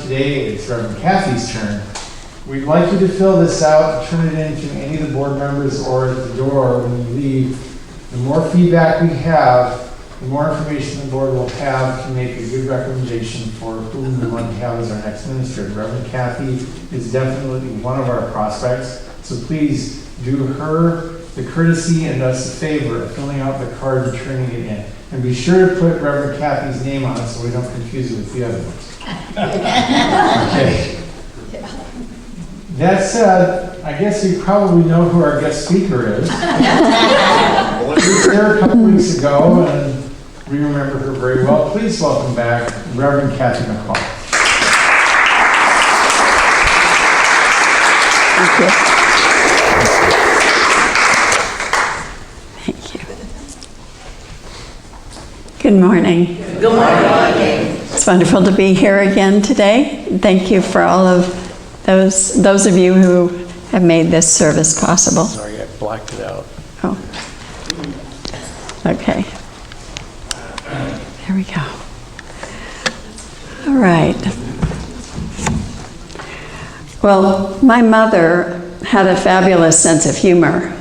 today it's Reverend Kathy's turn. We'd like you to fill this out, turn it in to any of the board members or at the door when you leave. The more feedback we have, the more information the board will have to make a good recommendation for who we want to have as our next minister. Reverend Kathy is definitely one of our prospects, so please do her the courtesy and us a favor of filling out the card and turning it in. And be sure to put Reverend Kathy's name on it so we don't confuse it with the other ones. Okay. That said, I guess you probably know who our guest speaker is. She was there a couple weeks ago, and we remember her very well. Please welcome back Reverend KathyMcCall. Thank you. Thank you. Good morning. Good morning. It's wonderful to be here again today. Thank you for all of those of you who have made this service possible. Sorry, I blacked it out. Oh. Okay. There we go. All right. Well, my mother had a fabulous sense of humor.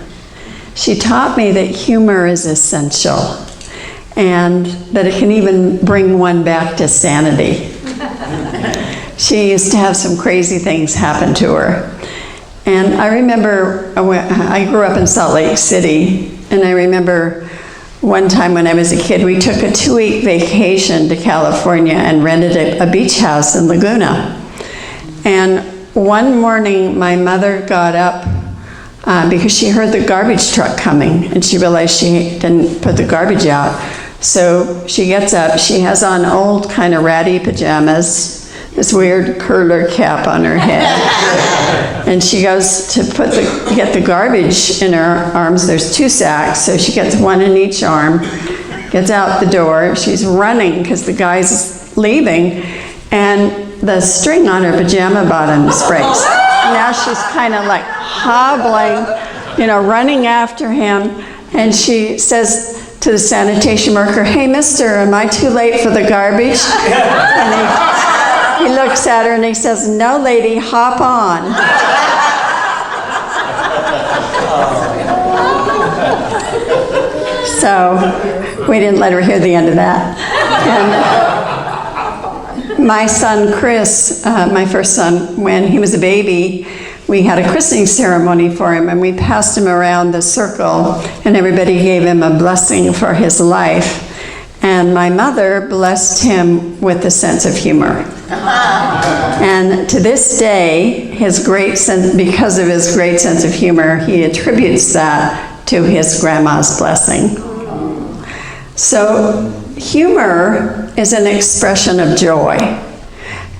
She taught me that humor is essential and that it can even bring one back to sanity. She used to have some crazy things happen to her. And I remember, I grew up in Salt Lake City, and I remember one time when I was a kid, we took a 2-week vacation to California and rented a beach house in Laguna. And one morning, my mother got up because she heard the garbage truck coming, and she realized she didn't put the garbage out. So she gets up, she has on old kind of ratty pajamas, this weird curler cap on her head. And she goes to get the garbage in her arms. There's 2 sacks, so she gets one in each arm, gets out the door. She's running because the guy's leaving, and the string on her pajama bottoms breaks. Now she's kind of like hobbling, running after him, and she says to the sanitation worker, "Hey, mister, am I too late for the garbage?" And he looks at her and he says, "No, lady, hop on." So we didn't let her hear the end of that. And my son, Chris, my first son, when he was a baby, we had a christening ceremony for him, and we passed him around the circle, and everybody gave him a blessing for his life. And my mother blessed him with a sense of humor. And to this day, because of his great sense of humor, he attributes that to his grandma's blessing. So humor is an expression of joy.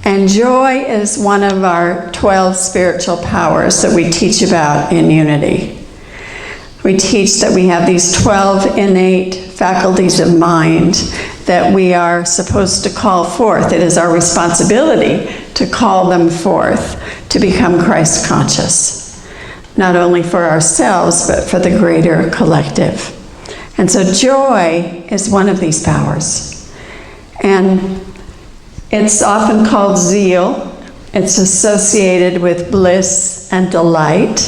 And joy is one of our 12 spiritual powers that we teach about in Unity. We teach that we have these 12 innate faculties of mind that we are supposed to call forth. It is our responsibility to call them forth to become Christ conscious, not only for ourselves, but for the greater collective. And so joy is one of these powers. And it's often called zeal. It's associated with bliss and delight.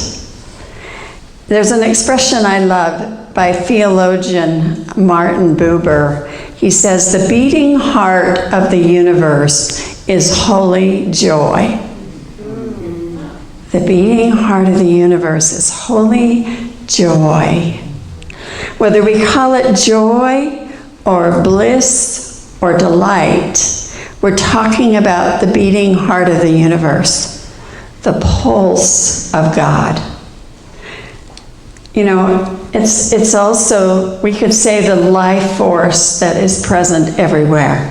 There's an expression I love by theologian Martin Buber. He says, "The beating heart of the universe is holy joy." The beating heart of the universe is holy joy. Whether we call it joy or bliss or delight, we're talking about the beating heart of the universe, the pulse of God. It's also, we could say, the life force that is present everywhere.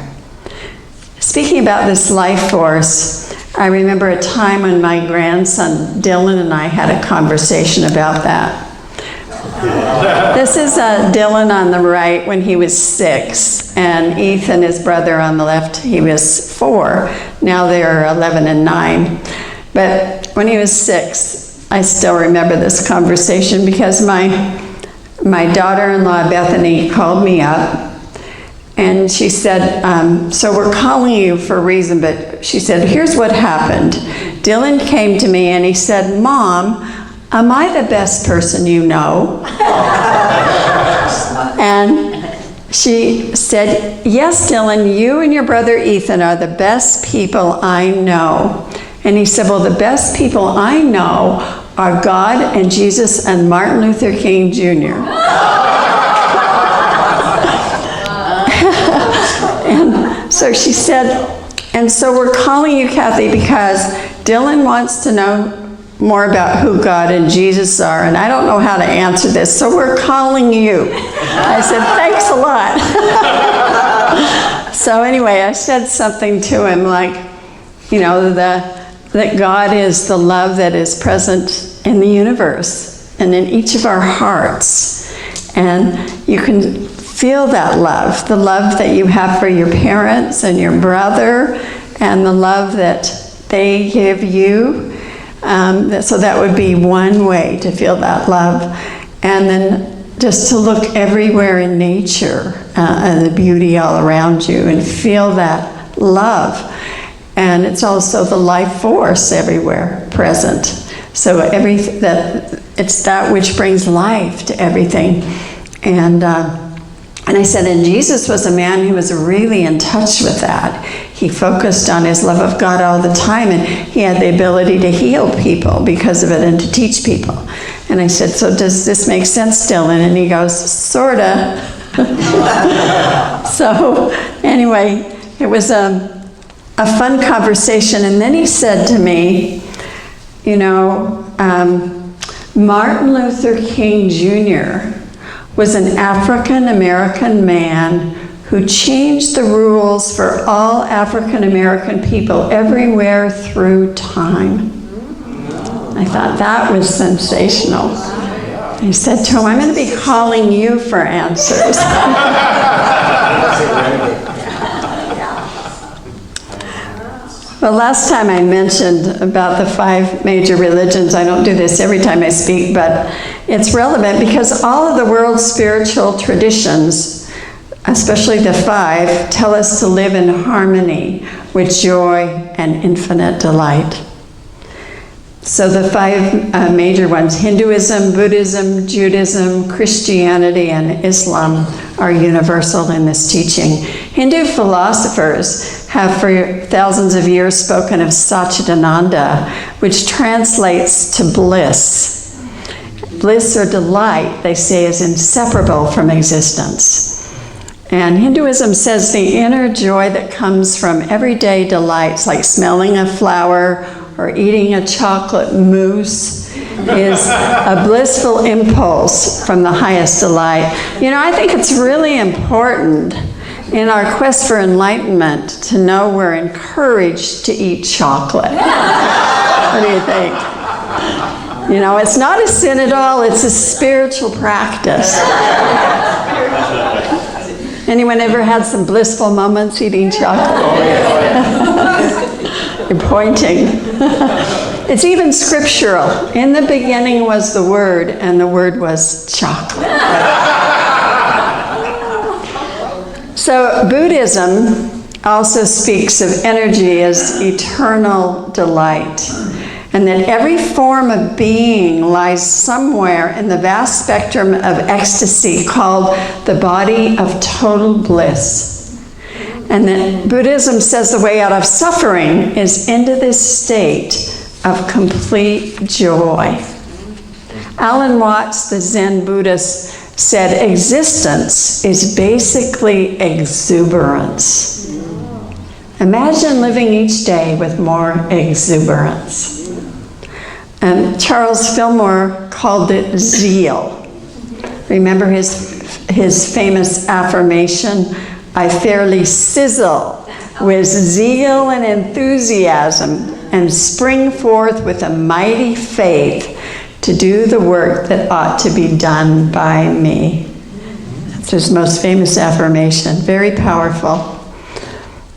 Speaking about this life force, I remember a time when my grandson Dylan and I had a conversation about that. This is Dylan on the right when he was 6, and Ethan, his brother, on the left, he was 4. Now they're 11 and 9. But when he was 6, I still remember this conversation because my daughter-in-law Bethany called me up, And she said, so we're calling you for a reason, but she said, here's what happened. Dylan came to me and he said, Mom, am I the best person you know? And she said, yes, Dylan, you and your brother Ethan are the best people I know. And he said, well, the best people I know are God and Jesus and Martin Luther King Jr. And so she said, and so we're calling you, Kathy, because Dylan wants to know more about who God and Jesus are, and I don't know how to answer this, so we're calling you. I said, thanks a lot. So anyway, I said something to him like, you know, that God is the love that is present in the universe and in each of our hearts. And you can feel that love, the love that you have for your parents and your brother, and the love that they give you. So that would be one way to feel that love. And then just to look everywhere in nature and the beauty all around you and feel that love. And it's also the life force everywhere present. So it's that which brings life to everything. And I said, and Jesus was a man who was really in touch with that. He focused on his love of God all the time, and he had the ability to heal people because of it and to teach people. And I said, so does this make sense, Dylan? And he goes, sorta. So anyway, it was a fun conversation. And then he said to me, you know, Martin Luther King Jr. was an African-American man who changed the rules for all African-American people everywhere through time. I thought that was sensational. I said to him, I'm going to be calling you for answers. Well, last time I mentioned about the 5 major religions. I don't do this every time I speak, but it's relevant because all of the world's spiritual traditions, especially the 5, tell us to live in harmony with joy and infinite delight. So the 5 major ones, Hinduism, Buddhism, Judaism, Christianity, and Islam, are universal in this teaching. Hindu philosophers have for thousands of years spoken of Satchidananda, which translates to bliss. Bliss or delight, they say, is inseparable from existence. And Hinduism says the inner joy that comes from everyday delights, like smelling a flower or eating a chocolate mousse, is a blissful impulse from the highest delight. You know, I think it's really important in our quest for enlightenment to know we're encouraged to eat chocolate. What do you think? You know, it's not a sin at all, it's a spiritual practice. Anyone ever had some blissful moments eating chocolate? You're pointing. It's even scriptural. In the beginning was the Word, and the Word was chocolate. So Buddhism also speaks of energy as eternal delight, and that every form of being lies somewhere in the vast spectrum of ecstasy called the body of total bliss. And that Buddhism says the way out of suffering is into this state of complete joy. Alan Watts, the Zen Buddhist, said existence is basically exuberance. Imagine living each day with more exuberance. And Charles Fillmore called it zeal. Remember his famous affirmation, I fairly sizzle with zeal and enthusiasm and spring forth with a mighty faith to do the work that ought to be done by me. That's his most famous affirmation, very powerful.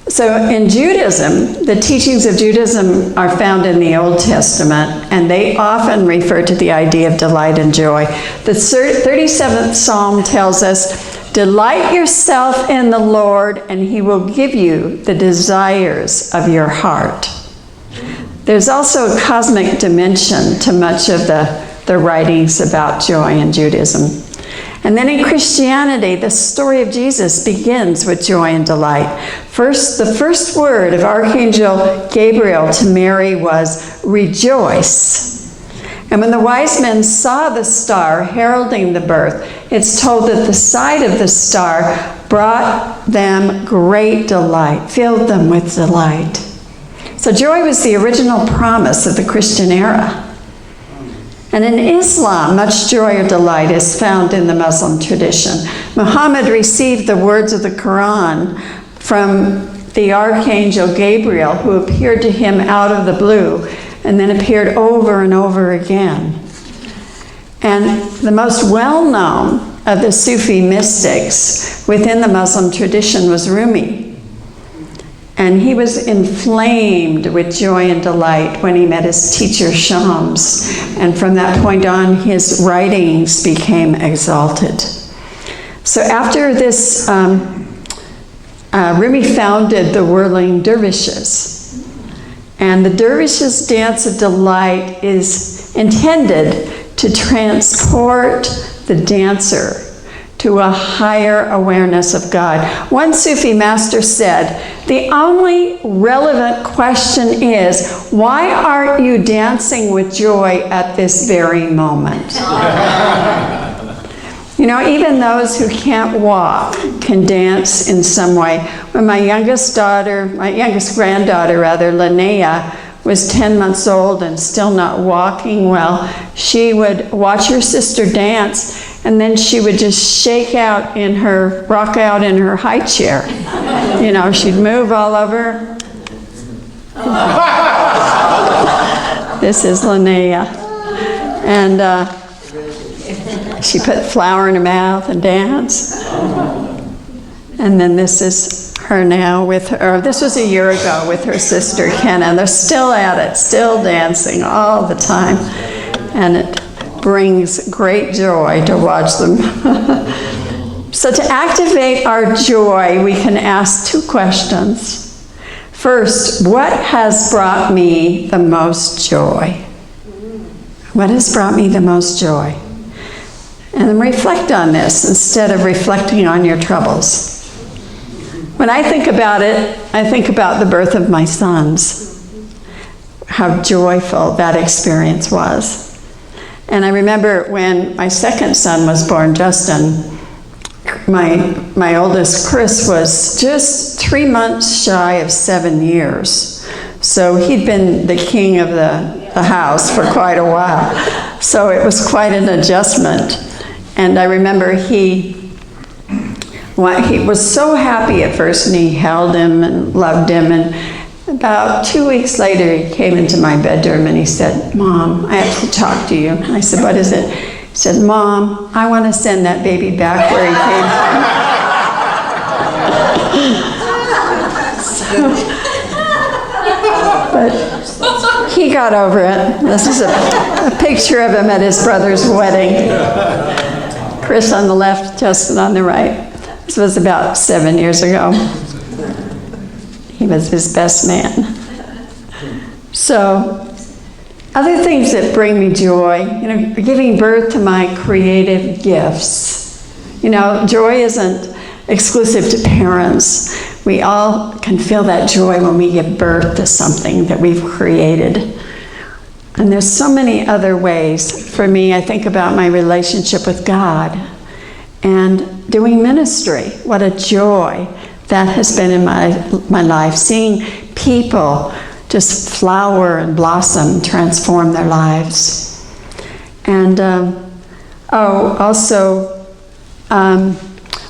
So in Judaism, the teachings of Judaism are found in the Old Testament, and they often refer to the idea of delight and joy. The 37th Psalm tells us, Delight yourself in the Lord, and he will give you the desires of your heart. There's also a cosmic dimension to much of the writings about joy in Judaism. And then in Christianity, the story of Jesus begins with joy and delight. The first word of Archangel Gabriel to Mary was rejoice. And when the wise men saw the star heralding the birth, it's told that the sight of the star brought them great delight, filled them with delight. So joy was the original promise of the Christian era. And in Islam, much joy or delight is found in the Muslim tradition. Muhammad received the words of the Quran from the Archangel Gabriel, who appeared to him out of the blue, and then appeared over and over again. And the most well-known of the Sufi mystics within the Muslim tradition was Rumi. And he was inflamed with joy and delight when he met his teacher Shams. And from that point on, his writings became exalted. So after this, Rumi founded the whirling dervishes. And the dervishes' dance of delight is intended to transport the dancer to a higher awareness of God. One Sufi master said, the only relevant question is, why aren't you dancing with joy at this very moment? You know, even those who can't walk can dance in some way. When my youngest granddaughter, Linnea, was 10 months old and still not walking well, she would watch her sister dance, and then she would just rock out in her high chair. You know, she'd move all over. This is Linnea. And she put flour in her mouth and dance. And then this is her now with her, this was a year ago with her sister Kenna. They're still at it, still dancing all the time. And it brings great joy to watch them. So to activate our joy, we can ask two questions. First, what has brought me the most joy? What has brought me the most joy? And then reflect on this instead of reflecting on your troubles. When I think about it, I think about the birth of my sons, how joyful that experience was. And I remember when my second son was born, Justin, my oldest, Chris, was just 3 months shy of 7 years. So he'd been the king of the house for quite a while. So it was quite an adjustment. And I remember he was so happy at first, and he held him and loved him. And about 2 weeks later, he came into my bedroom and he said, "Mom, I have to talk to you." And I said, "What is it?" He said, "Mom, I want to send that baby back where he came from." But he got over it. This is a picture of him at his brother's wedding. Chris on the left, Justin on the right. This was about 7 years ago. He was his best man. So, other things that bring me joy, you know, giving birth to my creative gifts. You know, joy isn't exclusive to parents. We all can feel that joy when we give birth to something that we've created. And there's so many other ways. For me, I think about my relationship with God and doing ministry. What a joy that has been in my life. Seeing people just flower and blossom, transform their lives. And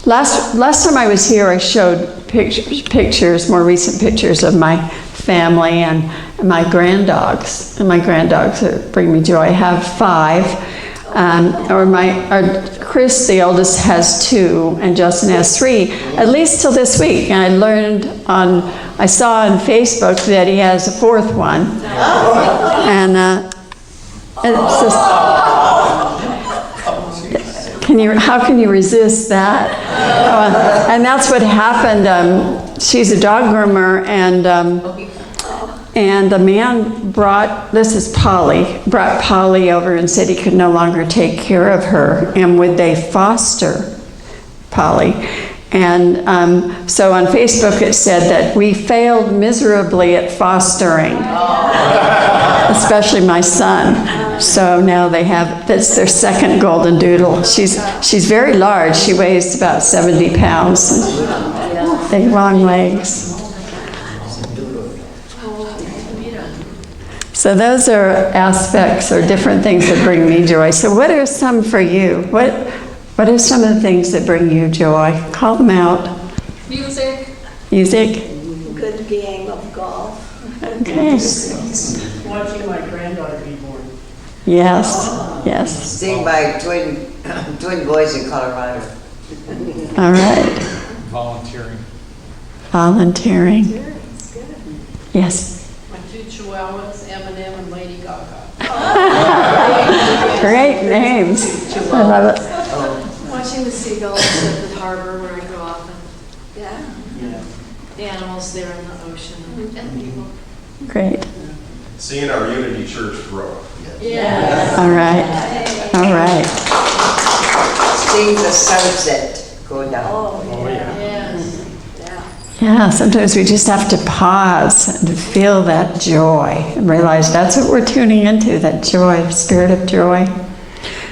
last time I was here, I showed pictures, more recent pictures of my family and my granddogs. And my granddogs bring me joy. I have 5. Chris, the oldest, has 2, and Justin has 3, at least till this week. And I saw on Facebook that he has a 4th one. And it's just, how can you resist that? And that's what happened. She's a dog groomer, and the man brought Polly over and said he could no longer take care of her, and would they foster Polly? And so on Facebook it said that we failed miserably at fostering, especially my son. So now that's their second golden doodle. She's very large. She weighs about 70 pounds. Big long legs. So those are aspects or different things that bring me joy. So what are some for you? What are some of the things that bring you joy? Call them out. Music. Music? Good game of golf. Okay. Watching my granddaughter be born. Yes, yes. Seeing my twin boys in Colorado. All right. Volunteering. Volunteering. Yes. My 2 chihuahuas, Eminem and Lady Gaga. Great names. I love it. Watching the seagulls at the harbor where I go often. Yeah. Yeah. The animals there in the ocean and people. Great. Seeing our Unity Church grow. Yeah. All right. All right. Seeing the sunset go down. Oh, yeah. Yes. Yeah. Yeah, sometimes we just have to pause and feel that joy and realize that's what we're tuning into, that joy, the spirit of joy.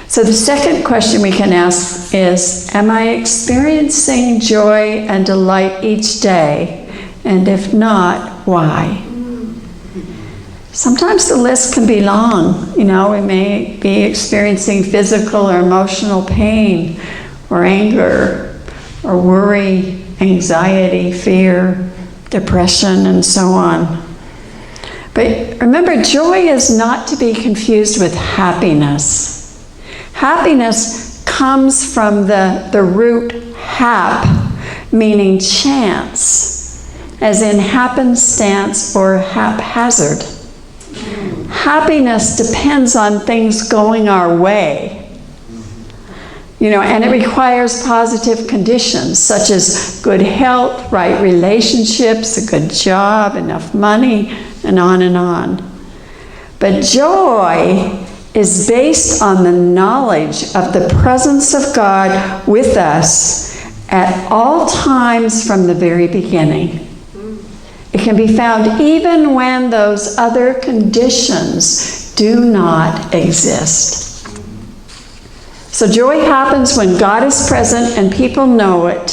So the second question we can ask is, am I experiencing joy and delight each day? And if not, why? Sometimes the list can be long. You know, we may be experiencing physical or emotional pain or anger or worry, anxiety, fear, depression, and so on. But remember, joy is not to be confused with happiness. Happiness comes from the root hap, meaning chance, as in happenstance or haphazard. Happiness depends on things going our way. You know, and it requires positive conditions such as good health, right relationships, a good job, enough money, and on and on. But joy is based on the knowledge of the presence of God with us at all times from the very beginning. It can be found even when those other conditions do not exist. So joy happens when God is present and people know it,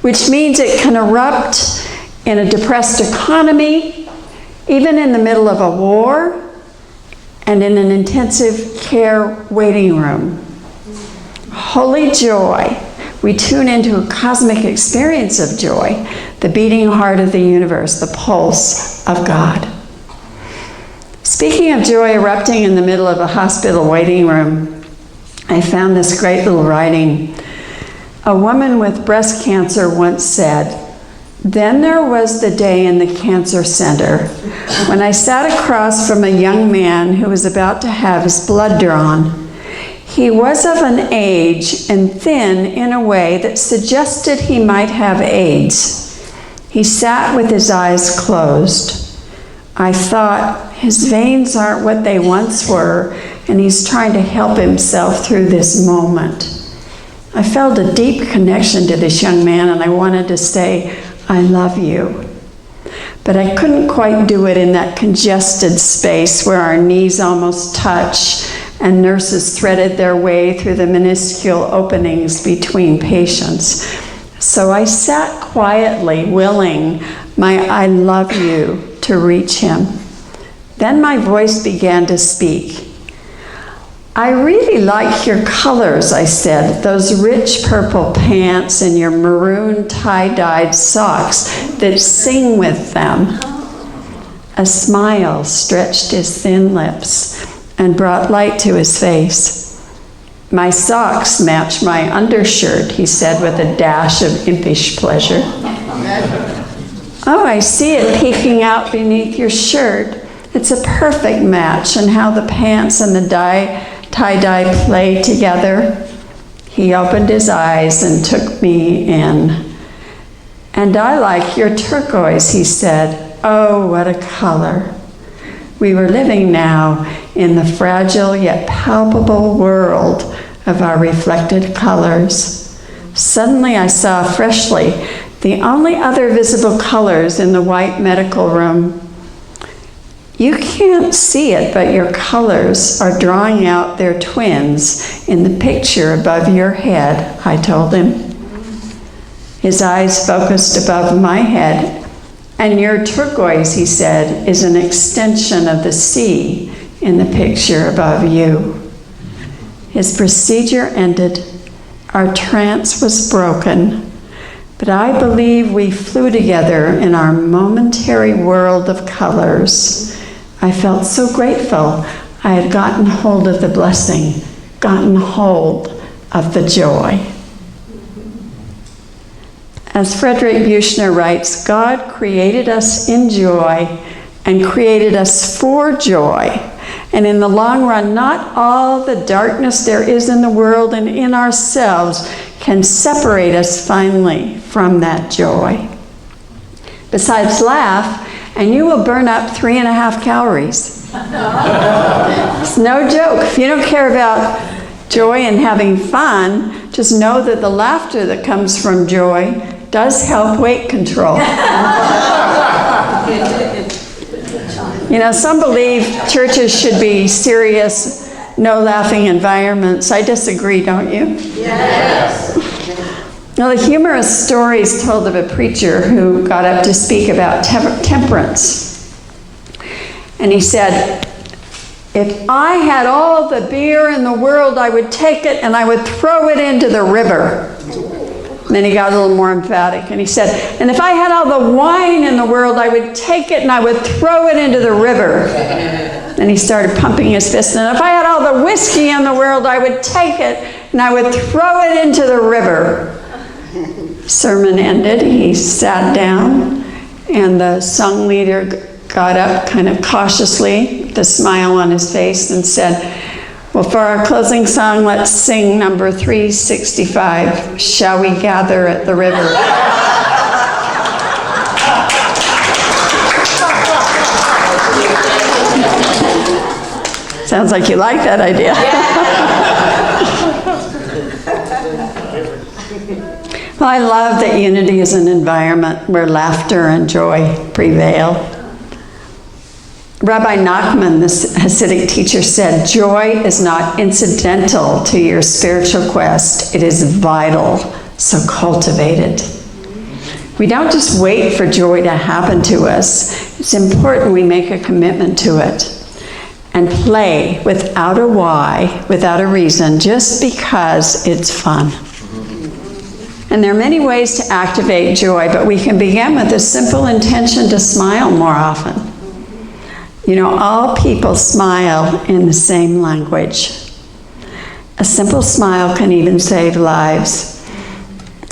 which means it can erupt in a depressed economy, even in the middle of a war, and in an intensive care waiting room. Holy joy. We tune into a cosmic experience of joy, the beating heart of the universe, the pulse of God. Speaking of joy erupting in the middle of a hospital waiting room, I found this great little writing. A woman with breast cancer once said, "Then there was the day in the cancer center when I sat across from a young man who was about to have his blood drawn. He was of an age and thin in a way that suggested he might have AIDS. He sat with his eyes closed. I thought, his veins aren't what they once were, and he's trying to help himself through this moment. I felt a deep connection to this young man, and I wanted to say, I love you. But I couldn't quite do it in that congested space where our knees almost touch and nurses threaded their way through the minuscule openings between patients. So I sat quietly, willing my I love you to reach him. Then my voice began to speak. I really like your colors, I said, those rich purple pants and your maroon tie-dyed socks that sing with them. A smile stretched his thin lips and brought light to his face. My socks match my undershirt, he said with a dash of impish pleasure. Oh, I see it peeking out beneath your shirt. It's a perfect match, and how the pants and the tie-dye play together. He opened his eyes and took me in. "And I like your turquoise," he said. "Oh, what a color." We were living now in the fragile yet palpable world of our reflected colors. Suddenly I saw freshly the only other visible colors in the white medical room. "You can't see it, but your colors are drawing out their twins in the picture above your head," I told him. His eyes focused above my head. "And your turquoise," he said, "is an extension of the sea in the picture above you." His procedure ended. Our trance was broken. But I believe we flew together in our momentary world of colors. I felt so grateful I had gotten hold of the blessing, gotten hold of the joy. As Frederick Buechner writes, God created us in joy and created us for joy. And in the long run, not all the darkness there is in the world and in ourselves can separate us finally from that joy. Besides, laugh, and you will burn up 3.5 calories. It's no joke. If you don't care about joy and having fun, just know that the laughter that comes from joy does help weight control. You know, some believe churches should be serious, no laughing environments. I disagree, don't you? Yes. Now, the humorous story is told of a preacher who got up to speak about temperance. And he said, "If I had all the beer in the world, I would take it and I would throw it into the river." And then he got a little more emphatic and he said, "And if I had all the wine in the world, I would take it and I would throw it into the river." Then he started pumping his fist. "And if I had all the whiskey in the world, I would take it and I would throw it into the river." Sermon ended. He sat down and the song leader got up kind of cautiously, with a smile on his face, and said, "Well, for our closing song, let's sing number 365, Shall We Gather at the River?" Sounds like you like that idea. Well, I love that unity is an environment where laughter and joy prevail. Rabbi Nachman, this Hasidic teacher, said, "Joy is not incidental to your spiritual quest. It is vital, so cultivate it." We don't just wait for joy to happen to us. It's important we make a commitment to it and play without a why, without a reason, just because it's fun. And there are many ways to activate joy, but we can begin with a simple intention to smile more often. You know, all people smile in the same language. A simple smile can even save lives.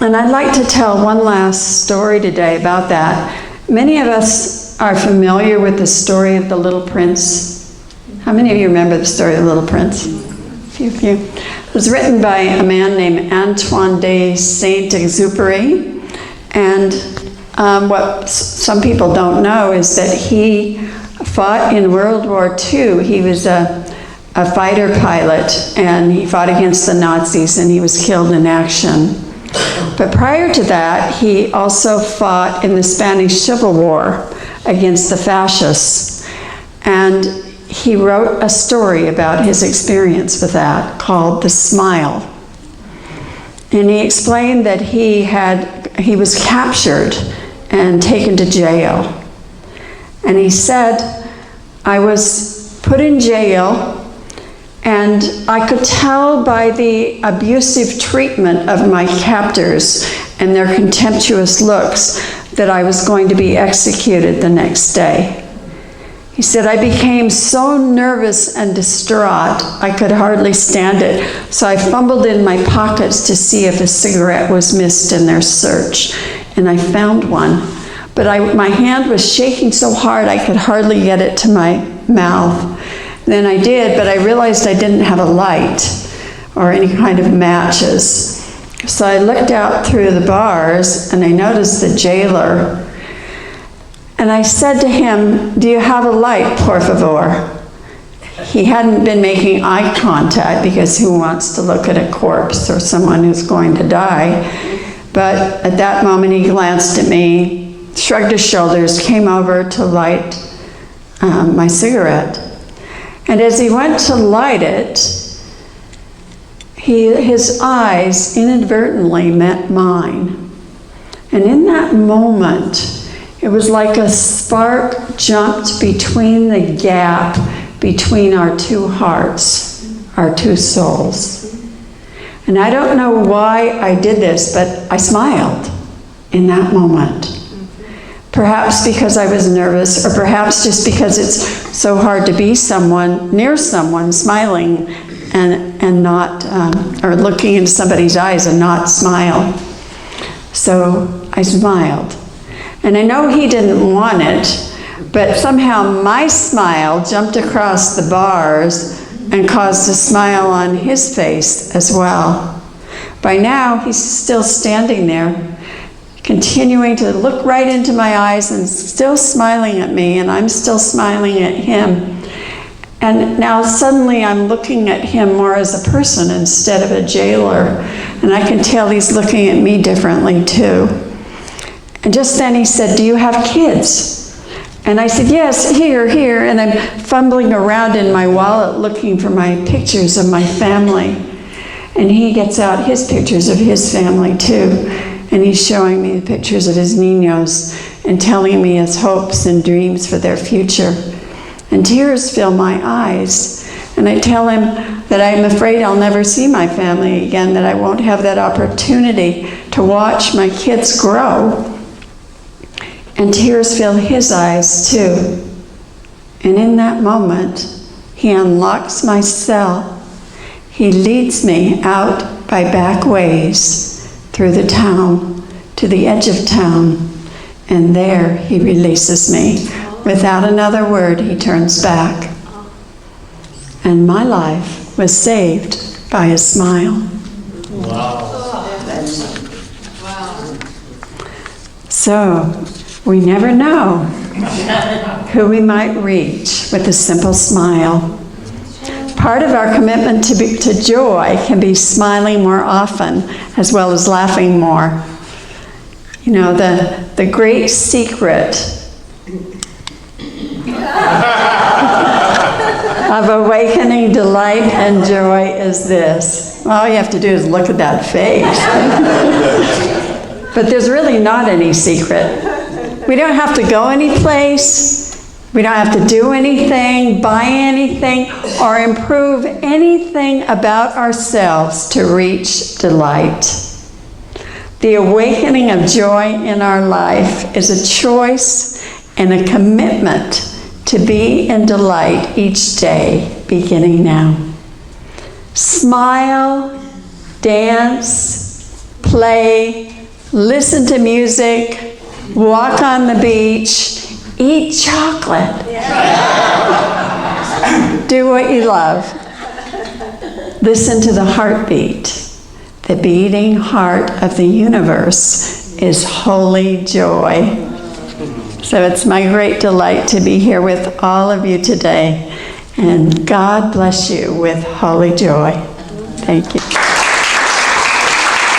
And I'd like to tell one last story today about that. Many of us are familiar with the story of the Little Prince. How many of you remember the story of the Little Prince? A few of you. It was written by a man named Antoine de Saint-Exupéry. And what some people don't know is that he fought in World War II. He was a fighter pilot, and he fought against the Nazis, and he was killed in action. But prior to that, he also fought in the Spanish Civil War against the fascists. And he wrote a story about his experience with that called The Smile. And he explained that he was captured and taken to jail. And he said, "I was put in jail, and I could tell by the abusive treatment of my captors and their contemptuous looks that I was going to be executed the next day." He said, "I became so nervous and distraught, I could hardly stand it. So I fumbled in my pockets to see if a cigarette was missed in their search. And I found one. But my hand was shaking so hard I could hardly get it to my mouth. Then I did, but I realized I didn't have a light. or any kind of matches. So I looked out through the bars and I noticed the jailer. And I said to him, "Do you have a light, por favor?" He hadn't been making eye contact because who wants to look at a corpse or someone who's going to die? But at that moment he glanced at me, shrugged his shoulders, came over to light my cigarette. And as he went to light it, his eyes inadvertently met mine. And in that moment, it was like a spark jumped between the gap between our two hearts, our two souls. And I don't know why I did this, but I smiled in that moment. Perhaps because I was nervous, or perhaps just because it's so hard to be near someone, smiling and not, or looking into somebody's eyes and not smile. So I smiled. And I know he didn't want it, but somehow my smile jumped across the bars and caused a smile on his face as well. By now, he's still standing there, continuing to look right into my eyes and still smiling at me, and I'm still smiling at him. And now suddenly I'm looking at him more as a person instead of a jailer, and I can tell he's looking at me differently too. And just then he said, "Do you have kids?" And I said, "Yes, here," and I'm fumbling around in my wallet looking for my pictures of my family. And he gets out his pictures of his family too, and he's showing me the pictures of his niños and telling me his hopes and dreams for their future. And tears fill my eyes, and I tell him that I'm afraid I'll never see my family again, that I won't have that opportunity to watch my kids grow. And tears fill his eyes too. And in that moment, he unlocks my cell. He leads me out by back ways through the town to the edge of town. And there he releases me. Without another word, he turns back. And my life was saved by a smile. So, we never know who we might reach with a simple smile. Part of our commitment to joy can be smiling more often as well as laughing more. You know, the great secret of awakening delight and joy is this. All you have to do is look at that face. But there's really not any secret. We don't have to go any place. We don't have to do anything, buy anything, or improve anything about ourselves to reach delight. The awakening of joy in our life is a choice and a commitment to be in delight each day, beginning now. Smile, dance, play, listen to music, walk on the beach, eat chocolate. Do what you love. Listen to the heartbeat. The beating heart of the universe is holy joy. So it's my great delight to be here with all of you today. And God bless you with holy joy. Thank you.